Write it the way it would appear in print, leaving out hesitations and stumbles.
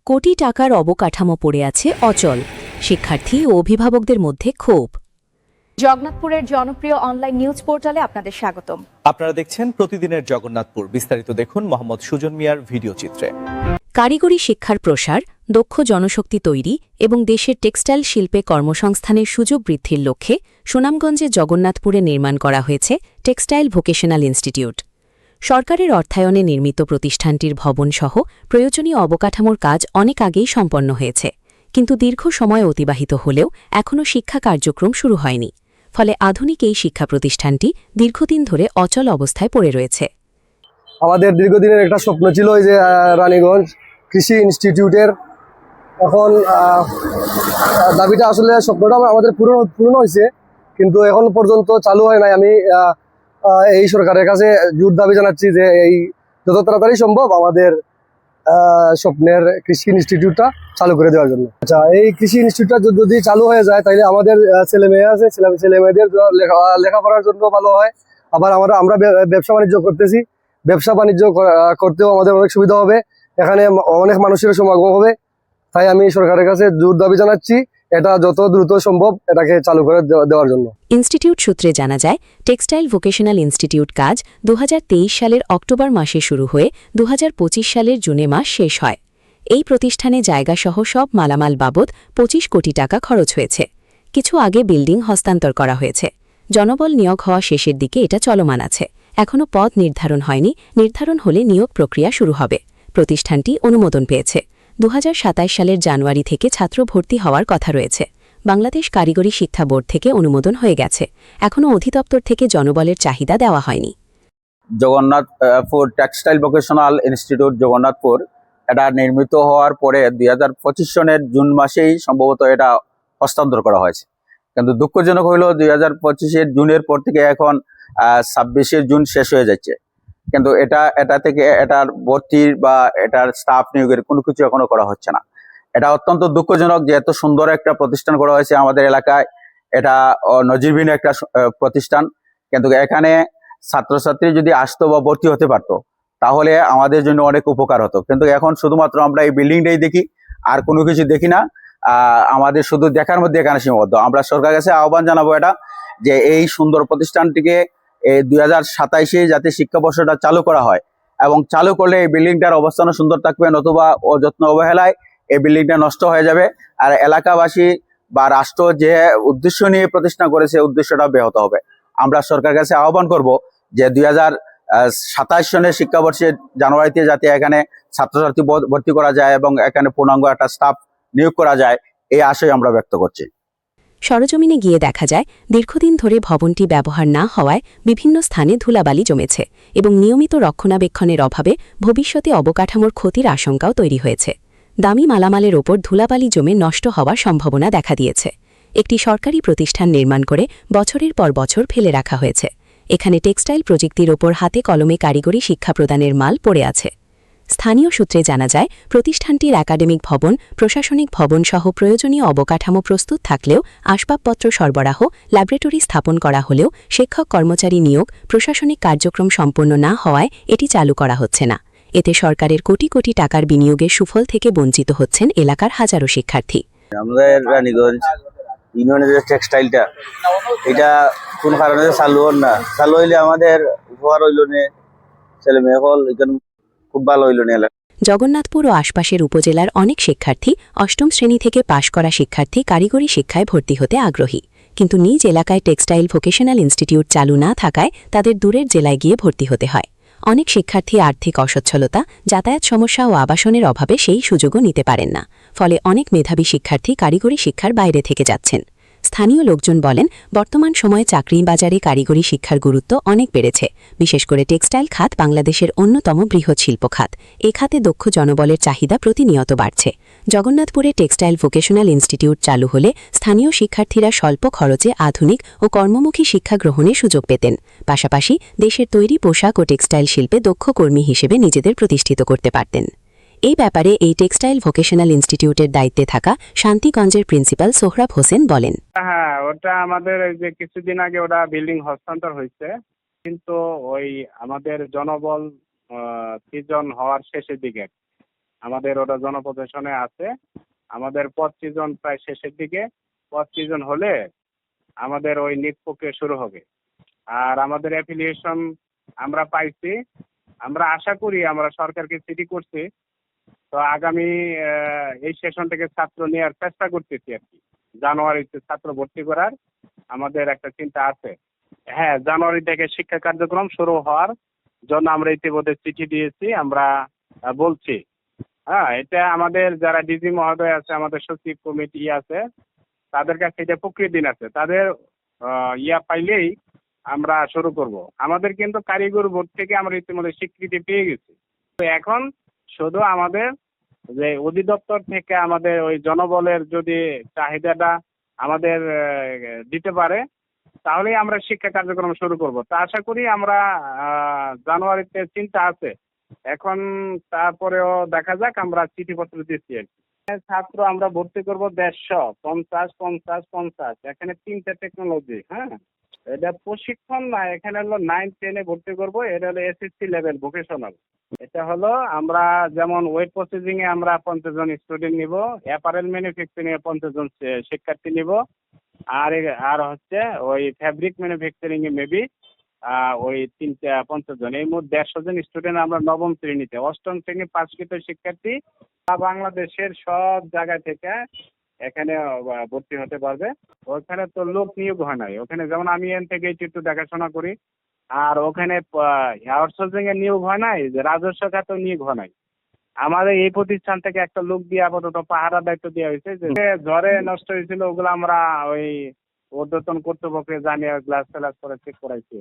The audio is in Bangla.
কোটি টাকার অবকাঠামো পড়ে আছে অচল, শিক্ষার্থী ও অভিভাবকদের মধ্যে ক্ষোভ। জগন্নাথপুরের জনপ্রিয় অনলাইন নিউজ পোর্টালে আপনাদের স্বাগতম। আপনারা দেখছেন প্রতিদিনের জগন্নাথপুর। বিস্তারিত দেখুন মোহাম্মদ সুজন মিয়ার ভিডিও চিত্রে। কারিগরি শিক্ষার প্রসার, দক্ষ জনশক্তি তৈরি এবং দেশের টেক্সটাইল শিল্পে কর্মসংস্থানের সুযোগ বৃদ্ধির লক্ষ্যে সুনামগঞ্জে জগন্নাথপুরে নির্মাণ করা হয়েছে টেক্সটাইল ভোকেশনাল ইনস্টিটিউট। সরকারের অর্থায়নে নির্মিত প্রতিষ্ঠানটির ভবনসহ প্রয়োজনীয় অবকাঠামোর কাজ অনেক আগেই সম্পন্ন হয়েছে, কিন্তু দীর্ঘ সময় অতিবাহিত হলেও এখনও শিক্ষা কার্যক্রম শুরু হয়নি। ফলে আধুনিক এই শিক্ষা প্রতিষ্ঠানটি দীর্ঘদিন ধরে অচল অবস্থায় পড়ে রয়েছে। আমাদের দীর্ঘদিনের একটা স্বপ্ন ছিল এই যে রানীগঞ্জ কৃষি ইনস্টিটিউটের। এখন দাবিটা আসলে স্বপ্নটা আমাদের পূরণ হয়েছে, কিন্তু এখন পর্যন্ত চালু হয় নাই। আমি এই সরকারের কাছে জোর দাবি জানাচ্ছি যে এই যত তাড়াতাড়ি সম্ভব আমাদের স্বপ্নের কৃষি ইনস্টিটিউটটা চালু করে দেওয়ার জন্য। আচ্ছা, এই কৃষি ইনস্টিটিউটটা যদি চালু হয়ে যায় তাহলে আমাদের ছেলে মেয়ে আছে, ছেলে মেয়েদের লেখাপড়ার জন্য ভালো হয়। আবার আমরা ব্যবসা বাণিজ্য করতেছি, ব্যবসা বাণিজ্য করতেও আমাদের অনেক সুবিধা হবে, এখানে অনেক মানুষের সমাগম হবে। তাই আমি সরকারের কাছে জোর দাবি জানাচ্ছি এটা যত দ্রুত সম্ভব এটাকে চালু করে দেওয়ার জন্য। ইনস্টিটিউট সূত্রে জানা যায়, টেক্সটাইল ভোকেশনাল ইনস্টিটিউট কাজ 2023 সালের অক্টোবর মাসে শুরু হয়ে 2025 সালের জুনে মাস শেষ হয়। এই প্রতিষ্ঠানে জায়গাসহ সব মালামাল বাবদ 25 কোটি টাকা খরচ হয়েছে। কিছু আগে বিল্ডিং হস্তান্তর করা হয়েছে। জনবল নিয়োগ হওয়া শেষের দিকে এটা চলমান আছে। এখনও পদ নির্ধারণ হয়নি, নির্ধারণ হলে নিয়োগ প্রক্রিয়া শুরু হবে। প্রতিষ্ঠানটি অনুমোদন পেয়েছে। 2027 সালের জানুয়ারি থেকে ছাত্র ভর্তি হওয়ার কথা রয়েছে। বাংলাদেশ কারিগরি শিক্ষা বোর্ড থেকে অনুমোদন হয়ে গেছে। এখনও অধিদপ্তর থেকে জনবলের চাহিদা দেওয়া হয়নি। Jagannathpur textile vocational institute Jagannathpur এটা নির্মিত হওয়ার পরে 2025 সনের জুন মাসেই সম্ভবত এটা হস্তান্তর করা হয়েছে। কিন্তু দুঃখজনক হইল 2025 জুনের পর থেকে এখন 26 জুন শেষ হয়ে যাচ্ছে, কিন্তু এটা থেকে এটার ভর্তির বা এটার স্টাফ নিয়োগের কোনো কিছু এখনো করা হচ্ছে না। এটা অত্যন্ত দুঃখজনক যে এত সুন্দর একটা প্রতিষ্ঠান করা হয়েছে আমাদের এলাকায়। এটা নজিরবিহীন একটা প্রতিষ্ঠান, কিন্তু এখানে ছাত্রছাত্রী যদি আসতো বা ভর্তি হতে পারতো তাহলে আমাদের জন্য অনেক উপকার হতো। কিন্তু এখন শুধুমাত্র আমরা এই বিল্ডিংটাই দেখি, আর কোনো কিছু দেখি না। আমাদের শুধু দেখার মধ্যে এখানে সীমাবদ্ধ। আমরা সরকারের কাছে আহ্বান জানাবো এটা যে এই সুন্দর প্রতিষ্ঠানটিকে এই 2027-এ যাতে শিক্ষাবর্ষটা চালু করা হয়, এবং চালু করলে এই বিল্ডিংটার অবস্থানও সুন্দর থাকবে, নতুবা অযত্ন অবহেলায় এই বিল্ডিংটা নষ্ট হয়ে যাবে। আর এলাকাবাসী বা রাষ্ট্র যে উদ্দেশ্য নিয়ে প্রতিষ্ঠা করেছে উদ্দেশ্যটা ব্যাহত হবে। আমরা সরকারের কাছে আহ্বান করব যে 2027 সনের শিক্ষাবর্ষে জানুয়ারিতে যাতে এখানে ছাত্রছাত্রী ভর্তি করা যায় এবং এখানে পূর্ণাঙ্গ একটা স্টাফ নিয়োগ করা যায়, এই আশয় আমরা ব্যক্ত করছি। সরজমিনে গিয়ে দেখা যায়, দীর্ঘদিন ধরে ভবনটি ব্যবহার না হওয়ায় বিভিন্ন স্থানে ধুলাবালি জমেছে এবং নিয়মিত রক্ষণাবেক্ষণের অভাবে ভবিষ্যতে অবকাঠামোর ক্ষতির আশঙ্কাও তৈরি হয়েছে। দামি মালামালের ওপর ধুলাবালি জমে নষ্ট হওয়ার সম্ভাবনা দেখা দিয়েছে। একটি সরকারি প্রতিষ্ঠান নির্মাণ করে বছরের পর বছর ফেলে রাখা হয়েছে। এখানে টেক্সটাইল প্রযুক্তির ওপর হাতে কলমে কারিগরি শিক্ষা প্রদানের মাল পড়ে আছে। স্থানীয় সূত্রে জানা যায়, প্রতিষ্ঠানটির একাডেমিক ভবন, প্রশাসনিক ভবন সহ প্রয়োজনীয় অবকাঠামো প্রস্তুত থাকলেও আসবাবপত্র সরবরাহ, ল্যাবরেটরি স্থাপন করা হলেও শিক্ষক কর্মচারী নিয়োগ, প্রশাসনিক কার্যক্রম সম্পন্ন না হওয়ায় এটি চালু করা হচ্ছে না। এতে সরকারের কোটি কোটি টাকার বিনিয়োগের সুফল থেকে বঞ্চিত হচ্ছেন এলাকার হাজারো শিক্ষার্থী। আমাদের রানীগঞ্জ ইউনিয়নের যে টেক্সটাইলটা, এটা কোন কারণে চালু হইলে আমাদের উপহার হইল নে, ছেলে মেয়ে হল খুব ভালো হইল নে। জগন্নাথপুর ও আশপাশের উপজেলার অনেক শিক্ষার্থী অষ্টম শ্রেণী থেকে পাশ করা শিক্ষার্থী কারিগরি শিক্ষায় ভর্তি হতে আগ্রহী, কিন্তু নিজ এলাকায় টেক্সটাইল ভোকেশনাল ইনস্টিটিউট চালু না থাকায় তাদের দূরের জেলায় গিয়ে ভর্তি হতে হয়। অনেক শিক্ষার্থী আর্থিক অসচ্ছলতা, যাতায়াত সমস্যা ও আবাসনের অভাবে সেই সুযোগও নিতে পারেন না। ফলে অনেক মেধাবী শিক্ষার্থী কারিগরি শিক্ষার বাইরে থেকে যাচ্ছেন। স্থানীয় লোকজন বলেন, বর্তমান সময়ে চাকরি বাজারে কারিগরি শিক্ষার গুরুত্ব অনেক বেড়েছে। বিশেষ করে টেক্সটাইল খাত বাংলাদেশের অন্যতম বৃহৎ শিল্প খাত। এ খাতে দক্ষ জনবলের চাহিদা প্রতিনিয়ত বাড়ছে। জগন্নাথপুরে টেক্সটাইল ভোকেশনাল ইনস্টিটিউট চালু হলে স্থানীয় শিক্ষার্থীরা স্বল্প খরচে আধুনিক ও কর্মমুখী শিক্ষা গ্রহণের সুযোগ পেতেন। পাশাপাশি দেশের তৈরি পোশাক ও টেক্সটাইল শিল্পে দক্ষ কর্মী হিসেবে নিজেদের প্রতিষ্ঠিত করতে পারতেন। এই ব্যাপারে এই টেক্সটাইল ভোকেশনাল ইনস্টিটিউটের দায়িত্বে থাকা শান্তিগঞ্জের প্রিন্সিপাল সোহরাব হোসেন বলেন, হ্যাঁ, ওটা আমাদের যে কিছুদিন আগে ওটা বিল্ডিং হস্তান্তর হয়েছে, কিন্তু ওই আমাদের জনবল সৃজন হওয়ার শেষের দিকে আমাদের ওটা জনপ্রশাসনে আছে। আমাদের পদ সৃজন প্রায় শেষের দিকে। পদ সৃজন হলে আমাদের ওই নিয়োগ প্রক্রিয়া শুরু হবে। আর আমাদের অ্যাফিলিয়েশন আমরা পাইছি। আমরা আশা করি, আমরা সরকারকে চিঠি করছি, তো আগামী এই সেশন থেকে ছাত্র নেওয়ার চেষ্টা করতেছি আর কি। জানুয়ারিতে ছাত্র ভর্তি করার আমাদের একটা চিন্তা আছে। হ্যাঁ, জানুয়ারি থেকে শিক্ষা কার্যক্রম শুরু হওয়ার জন্য আমরা ইতিমধ্যে চিঠি দিয়েছি। আমরা বলছি, হ্যাঁ, এটা আমাদের যারা ডিজি মহোদয় আছে, আমাদের সচিব কমিটি আছে, তাদের কাছে এটা প্রক্রিয়া দিন আছে। তাদের পাইলেই আমরা শুরু করব। আমাদের কিন্তু কারিগর বোর্ড থেকে আমরা ইতিমধ্যে স্বীকৃতি পেয়ে গেছি। তো এখন শুধু আমাদের যে অধিদপ্তর থেকে আমাদের ওই জনবলের যদি চাহিদাটা আমাদের দিতে পারে, তাহলেই আমরা শিক্ষা কার্যক্রম শুরু করব। তা আশা করি আমরা জানুয়ারিতে চিন্তা আছে। এখন তারপরেও দেখা যাক, আমরা চিঠিপত্র দিচ্ছি আর কি। ছাত্র আমরা ভর্তি করব 150, 50, 50, 50। এখানে 3টা টেকনোলজি। হ্যাঁ, এটা প্রশিক্ষণ না, এখানে হলো 9, 10-এ ভর্তি করব। এটা হলো এসএসসি লেভেল ভোকেশনাল। এটা হলো আমরা যেমন ওয়েট প্রসেসিং এ আমরা 50 জন স্টুডেন্ট নিব, অ্যাপারেল ম্যানুফ্যাকচারিং এ 50 জন শিক্ষার্থী নিব, আর হচ্ছে ওই ফ্যাব্রিক ম্যানুফ্যাকচারিং এ মেবি ওই 50 জন। এই মোট 150 জন স্টুডেন্ট আমরা নবম শ্রেণীতে। অষ্টম শ্রেণী পাশকৃত শিক্ষার্থী বাংলাদেশের সব জায়গা থেকে এখানে ভর্তি হতে পারবে। ওখানে তো লোক নিয়োগ হয় নাই। ওখানে যেমন আমি এখান থেকে একটু দেখাশোনা করি, আর ওখানে আউটসোর্সিং এর নিয়োগ হয় নাই, যে রাজস্ব খাতেও নিয়োগ হয় নাই। আমাদের এই প্রতিষ্ঠান থেকে একটা লোক দিয়ে আপাতত পাহারা দায়িত্ব দেওয়া হয়েছে। যে ঝড়ে নষ্ট হয়েছিল ওগুলো আমরা ওই ঊর্ধ্বতন কর্তৃপক্ষকে জানিয়ে গ্লাস ফ্লাস করে চেক করাইছি।